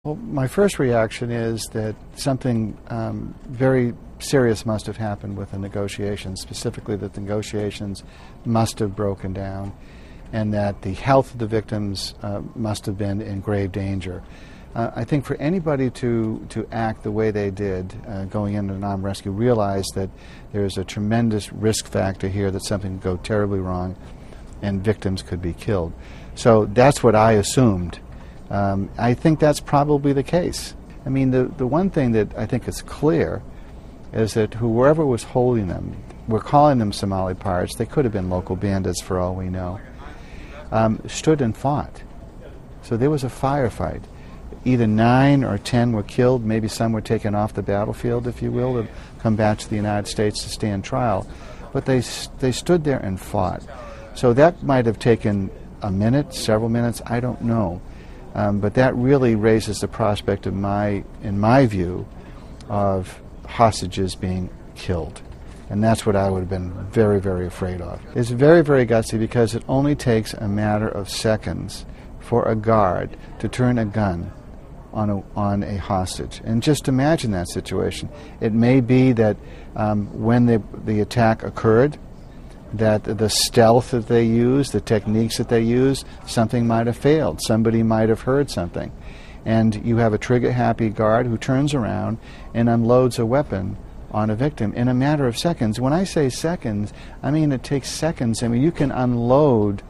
Well, my first reaction is that something very serious must have happened with the negotiations, specifically that the negotiations must have broken down and that the health of the victims must have been in grave danger. I think for anybody to act the way they did going into an armed rescue, realize that there is a tremendous risk factor here that something could go terribly wrong and victims could be killed. So that's what I assumed. I think that's probably the case. I mean, the one thing that I think is clear is that whoever was holding them, we're calling them Somali pirates, they could have been local bandits for all we know, stood and fought. So there was a firefight. Either 9 or 10 were killed, maybe some were taken off the battlefield, if you will, to come back to the United States to stand trial. But they stood there and fought. So that might have taken a minute, several minutes, I don't know. But that really raises the prospect of in my view, of hostages being killed. And that's what I would have been very, very afraid of. It's very, very gutsy because it only takes a matter of seconds for a guard to turn a gun on a hostage. And just imagine that situation. It may be that when the attack occurred, that the stealth that they used, the techniques that they used, something might have failed. Somebody might have heard something. And you have a trigger-happy guard who turns around and unloads a weapon on a victim in a matter of seconds. When I say seconds, I mean it takes seconds. I mean, you can unload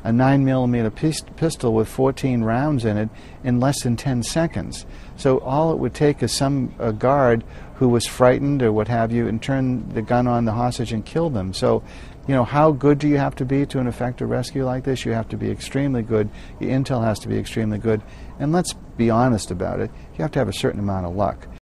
a 9mm pistol with 14 rounds in it in less than 10 seconds. So all it would take is a guard who was frightened or what have you and turn the gun on the hostage and kill them. So, you know, how good do you have to be to effect a rescue like this? You have to be extremely good. Your intel has to be extremely good. And let's be honest about it, you have to have a certain amount of luck.